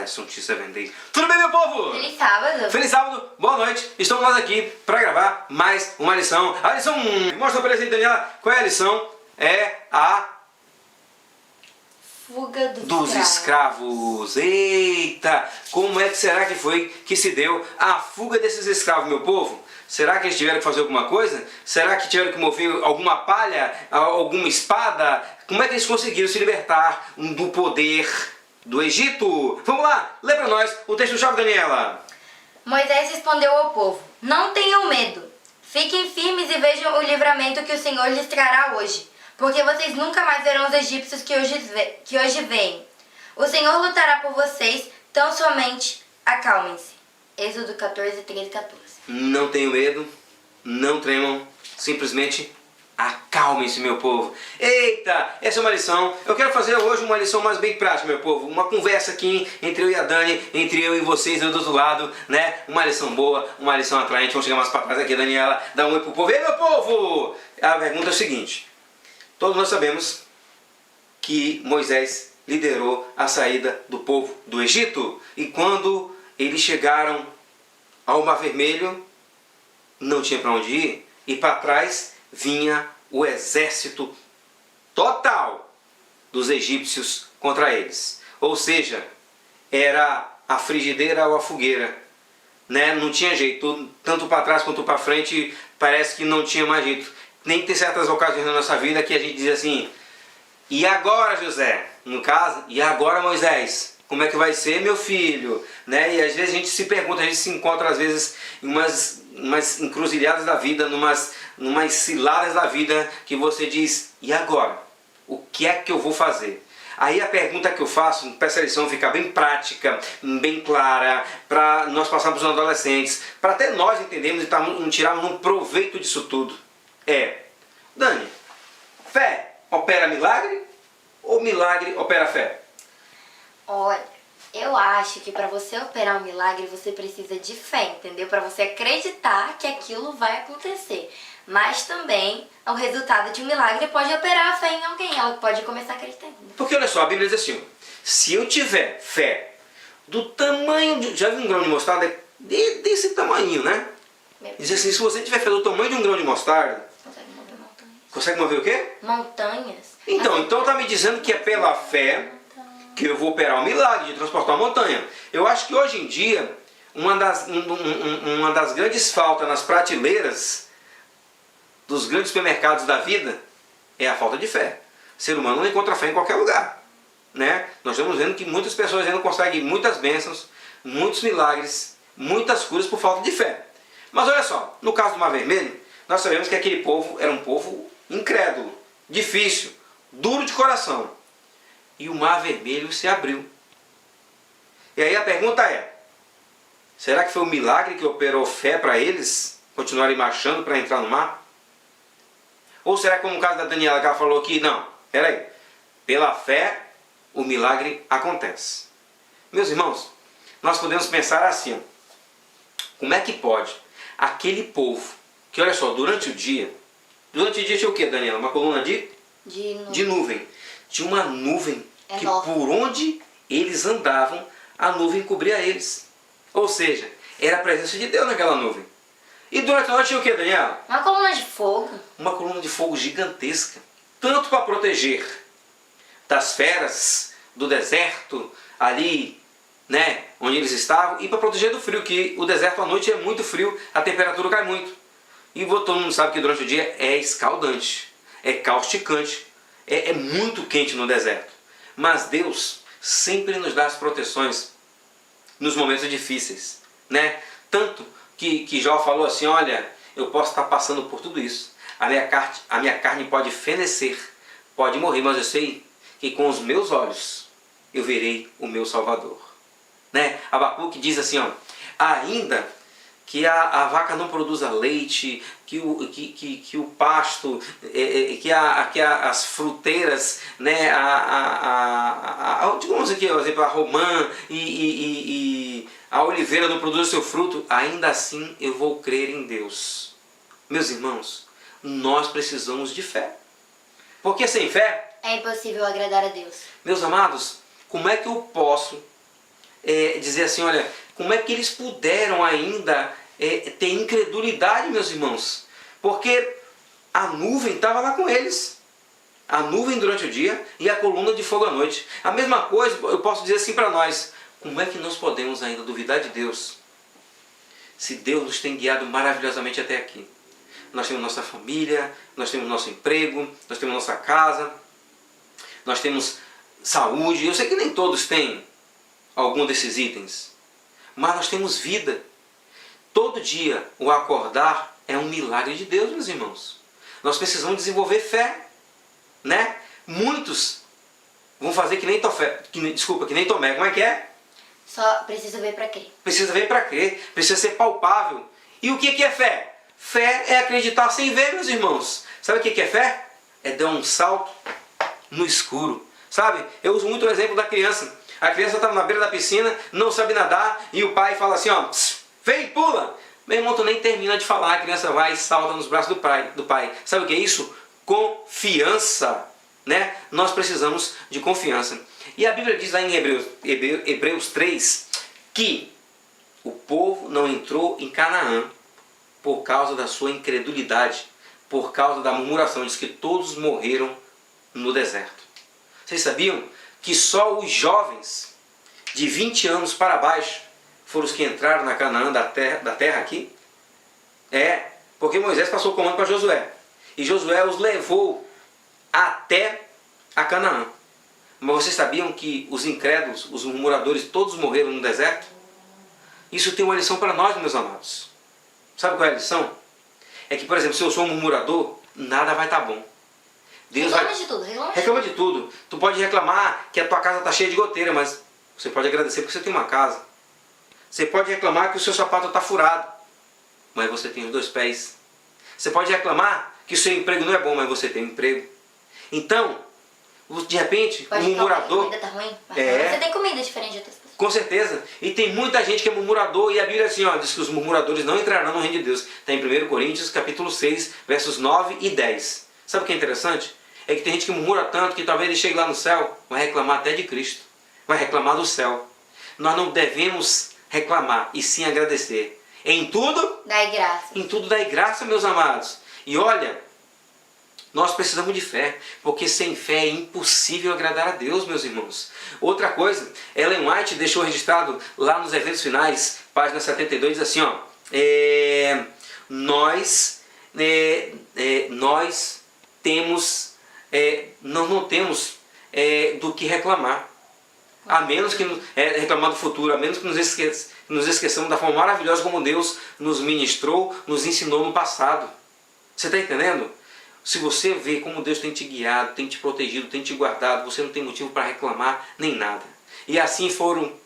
Alisson T. 7 Days. Tudo bem, meu povo? Feliz sábado. Feliz sábado, boa noite. Estamos nós aqui para gravar mais uma lição. A lição 1. Mostra para ele, Daniela, qual é a lição? É a fuga dos escravos. Eita, como é que será que foi que se deu a fuga desses escravos, meu povo? Será que eles tiveram que fazer alguma coisa? Será que tiveram que mover alguma palha, alguma espada? Como é que eles conseguiram se libertar do poder do Egito? Vamos lá, lê para nós o texto-chave, Daniela. Moisés respondeu ao povo: não tenham medo. Fiquem firmes e vejam o livramento que o Senhor lhes trará hoje, porque vocês nunca mais verão os egípcios que hoje veem. O Senhor lutará por vocês, tão somente acalmem-se. Êxodo 14, 13, 14. Não tenham medo, não tremam, simplesmente acalmem-se, meu povo. Eita, essa é uma lição. Eu quero fazer hoje uma lição mais bem prática, meu povo. Uma conversa aqui entre eu e a Dani, entre eu e vocês do outro lado, né? Uma lição boa, uma lição atraente. Vamos chegar mais para trás aqui, Daniela. Dá um oi pro povo. Ei, meu povo! A pergunta é o seguinte. Todos nós sabemos que Moisés liderou a saída do povo do Egito. E quando eles chegaram ao Mar Vermelho, não tinha para onde ir. E para trás vinha o exército total dos egípcios contra eles. Ou seja, era a frigideira ou a fogueira, né? Não tinha jeito, tanto para trás quanto para frente, parece que não tinha mais jeito. Nem tem certas ocasiões na nossa vida que a gente diz assim: e agora, José? No caso, e agora, Moisés? Como é que vai ser, meu filho? Né? E às vezes a gente se pergunta, a gente se encontra às vezes em umas encruzilhadas da vida, numas ciladas da vida, que você diz: e agora? O que é que eu vou fazer? Aí a pergunta que eu faço, para essa lição ficar bem prática, bem clara, para nós passarmos os adolescentes, para até nós entendermos e tirarmos um proveito disso tudo, é: Dani, fé opera milagre ou milagre opera fé? Olha, eu acho que para você operar um milagre você precisa de fé, entendeu? Para você acreditar que aquilo vai acontecer. Mas também o resultado de um milagre pode operar a fé em alguém. Ela pode começar acreditando. Porque olha só, a Bíblia diz assim: se eu tiver fé do tamanho de... Já viu um grão de mostarda? Desse tamanho, né? Diz assim: se você tiver fé do tamanho de um grão de mostarda... Consegue mover montanhas. Consegue mover o quê? Montanhas. Então está me dizendo que é pela fé que eu vou operar um milagre de transportar uma montanha. Eu acho que hoje em dia, uma das grandes faltas nas prateleiras dos grandes supermercados da vida é a falta de fé. O ser humano não encontra fé em qualquer lugar, né? Nós estamos vendo que muitas pessoas ainda conseguem muitas bênçãos, muitos milagres, muitas curas por falta de fé. Mas olha só, no caso do Mar Vermelho, nós sabemos que aquele povo era um povo incrédulo, difícil, duro de coração. E o Mar Vermelho se abriu. E aí a pergunta é: será que foi um milagre que operou fé para eles continuarem marchando para entrar no mar? Ou será que, como no caso da Daniela, que ela falou aqui, não, peraí, pela fé o milagre acontece? Meus irmãos, nós podemos pensar assim: ó, como é que pode aquele povo que, olha só, durante o dia tinha o que, Daniela? Uma coluna de nuvem. Tinha uma nuvem que por onde eles andavam, a nuvem cobria eles. Ou seja, era a presença de Deus naquela nuvem. E durante a noite tinha o que, Daniela? Uma coluna de fogo. Uma coluna de fogo gigantesca. Tanto para proteger das feras, do deserto, ali, né, onde eles estavam, e para proteger do frio, que o deserto à noite é muito frio, a temperatura cai muito. E todo mundo sabe que durante o dia é escaldante, é causticante. É muito quente no deserto. Mas Deus sempre nos dá as proteções nos momentos difíceis, né? Tanto que Jó falou assim: olha, eu posso estar passando por tudo isso. A minha carne pode fenecer, pode morrer, mas eu sei que com os meus olhos eu verei o meu Salvador. Né? Abacuque diz assim: ó, ainda que a vaca não produza leite, que o pasto, que as fruteiras, né, digamos aqui, por exemplo, a romã e a oliveira não produzem seu fruto, ainda assim eu vou crer em Deus. Meus irmãos, nós precisamos de fé. Porque sem fé é impossível agradar a Deus. Meus amados, como é que eu posso dizer assim, olha, como é que eles puderam ainda ter incredulidade, meus irmãos? Porque a nuvem estava lá com eles. A nuvem durante o dia e a coluna de fogo à noite. A mesma coisa eu posso dizer assim para nós. Como é que nós podemos ainda duvidar de Deus? Se Deus nos tem guiado maravilhosamente até aqui. Nós temos nossa família, nós temos nosso emprego, nós temos nossa casa, nós temos saúde. Eu sei que nem todos têm algum desses itens, mas nós temos vida. Todo dia o acordar é um milagre de Deus, meus irmãos. Nós precisamos desenvolver fé, né? Muitos vão fazer que nem Tomé. Como é que é? Só precisa ver para crer. Precisa ver para crer, precisa ser palpável. E o que é fé? Fé é acreditar sem ver, meus irmãos. Sabe o que é fé? É dar um salto no escuro. Sabe? Eu uso muito o exemplo da criança. A criança está na beira da piscina, não sabe nadar, e o pai fala assim, ó, vem e pula. Meu irmão, tu nem termina de falar, a criança vai e salta nos braços do pai. Sabe o que é isso? Confiança. Né? Nós precisamos de confiança. E a Bíblia diz lá em Hebreus 3 que o povo não entrou em Canaã por causa da sua incredulidade, por causa da murmuração. Diz que todos morreram no deserto. Vocês sabiam que só os jovens de 20 anos para baixo foram os que entraram na Canaã da terra aqui? Porque Moisés passou o comando para Josué. E Josué os levou até a Canaã. Mas vocês sabiam que os incrédulos, os murmuradores, todos morreram no deserto? Isso tem uma lição para nós, meus amados. Sabe qual é a lição? É que, por exemplo, se eu sou um murmurador, nada vai estar bom. Reclama de tudo, reclama de tudo. Tu pode reclamar que a tua casa está cheia de goteira, mas você pode agradecer porque você tem uma casa. Você pode reclamar que o seu sapato está furado, mas você tem os 2 pés. Você pode reclamar que o seu emprego não é bom, mas você tem um emprego. Então, de repente, pode um murmurador... A comida tá ruim, mas você tem comida diferente de outras pessoas. Com certeza. E tem muita gente que é murmurador, e a Bíblia assim, diz que os murmuradores não entrarão no reino de Deus. Está em 1 Coríntios, capítulo 6, versos 9 e 10. Sabe o que é interessante? É que tem gente que murmura tanto que talvez ele chegue lá no céu, vai reclamar até de Cristo. Vai reclamar do céu. Nós não devemos reclamar, e sim agradecer. Em tudo... dai graça. Em tudo dai graça, meus amados. E olha, nós precisamos de fé, porque sem fé é impossível agradar a Deus, meus irmãos. Outra coisa, Ellen White deixou registrado lá nos eventos finais, página 72, diz assim, nós não temos do que reclamar, a menos que reclamar do futuro, a menos que nos esqueçamos da forma maravilhosa como Deus nos ministrou, nos ensinou no passado. Você está entendendo? Se você vê como Deus tem te guiado, tem te protegido, tem te guardado, você não tem motivo para reclamar nem nada. E assim foi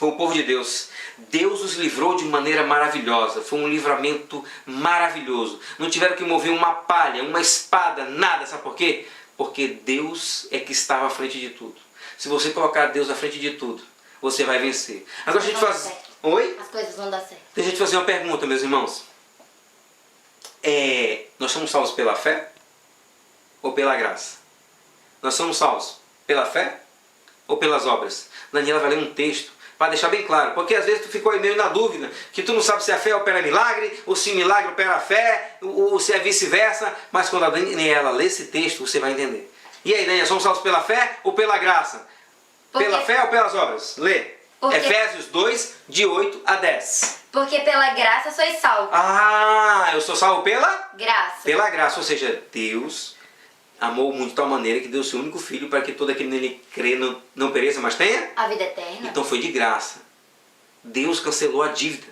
o povo de Deus. Deus os livrou de maneira maravilhosa. Foi um livramento maravilhoso. Não tiveram que mover uma palha, uma espada, nada. Sabe por quê? Porque Deus é que estava à frente de tudo. Se você colocar Deus à frente de tudo, você vai vencer. Agora a gente faz... Oi? As coisas vão dar certo. Deixa eu te fazer uma pergunta, meus irmãos. Nós somos salvos pela fé ou pela graça? Nós somos salvos pela fé ou pelas obras? Daniela vai ler um texto para deixar bem claro, porque às vezes tu ficou aí meio na dúvida, que tu não sabe se a fé opera milagre, ou se milagre opera a fé, ou se é vice-versa, mas quando a Daniela lê esse texto, você vai entender. E aí, Daniela, somos salvos pela fé ou pela graça? Pela fé ou pelas obras? Lê. Efésios 2, de 8 a 10. Porque pela graça sois salvos. Eu sou salvo pela? Graça. Pela graça, ou seja, Deus amou muito de tal maneira que deu seu único filho para que todo aquele nele crê não pereça, mas tenha a vida eterna. Então foi de graça. Deus cancelou a dívida.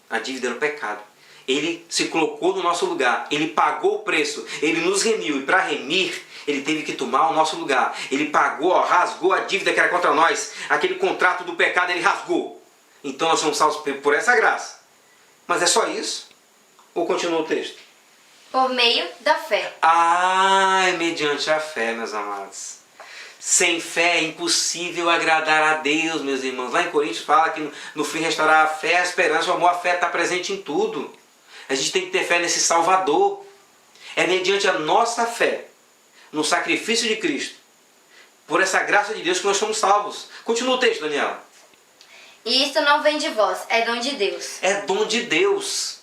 A dívida era o pecado. Ele se colocou no nosso lugar. Ele pagou o preço. Ele nos remiu. E para remir, ele teve que tomar o nosso lugar. Ele pagou, rasgou a dívida que era contra nós. Aquele contrato do pecado, ele rasgou. Então nós somos salvos por essa graça. Mas é só isso? Ou continua o texto? Por meio da fé. É mediante a fé, meus amados. Sem fé é impossível agradar a Deus, meus irmãos. Lá em Coríntios fala que no fim restaurar a fé, a esperança, o amor, a fé está presente em tudo. A gente tem que ter fé nesse Salvador. É mediante a nossa fé, no sacrifício de Cristo, por essa graça de Deus que nós somos salvos. Continua o texto, Daniela. E isso não vem de vós, é dom de Deus. É dom de Deus.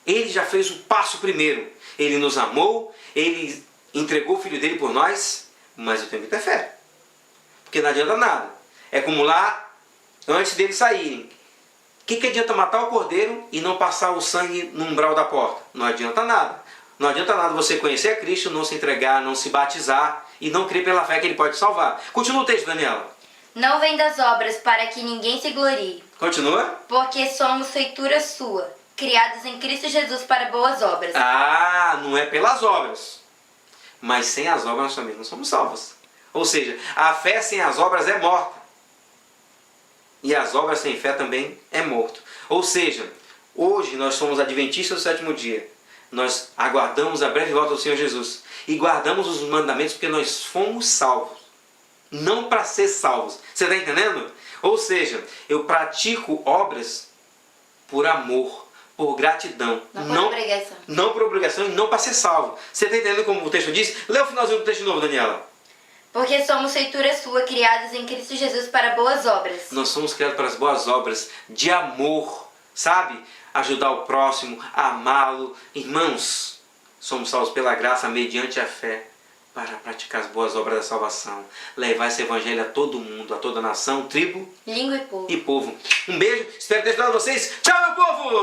Ele já fez o passo primeiro. Ele nos amou, ele entregou o filho dele por nós, mas eu tenho que ter fé. Porque não adianta nada. É como lá, antes deles saírem. O que adianta matar o cordeiro e não passar o sangue no umbral da porta? Não adianta nada. Não adianta nada você conhecer a Cristo, não se entregar, não se batizar e não crer pela fé que ele pode salvar. Continua o texto, Daniela. Não vem das obras para que ninguém se glorie, Continua. porque somos feitura sua, criados em Cristo Jesus para boas obras. Ah, não é pelas obras. Mas sem as obras nós também não somos salvos. Ou seja, a fé sem as obras é morta. E as obras sem fé também é morto. Ou seja, hoje nós somos adventistas do sétimo dia. Nós aguardamos a breve volta do Senhor Jesus. E guardamos os mandamentos porque nós fomos salvos. Não para ser salvos. Você está entendendo? Ou seja, eu pratico obras por amor, por gratidão. Não por obrigação. Não por obrigação e não para ser salvo. Você está entendendo como o texto diz? Lê o finalzinho do texto de novo, Daniela. Porque somos feitura sua, criados em Cristo Jesus para boas obras. Nós somos criados para as boas obras de amor, sabe? Ajudar o próximo, amá-lo. Irmãos, somos salvos pela graça mediante a fé para praticar as boas obras da salvação. Levar esse evangelho a todo mundo, a toda nação, tribo Língua e povo. e povo. Um beijo, espero ter ajudado vocês. Tchau, meu povo!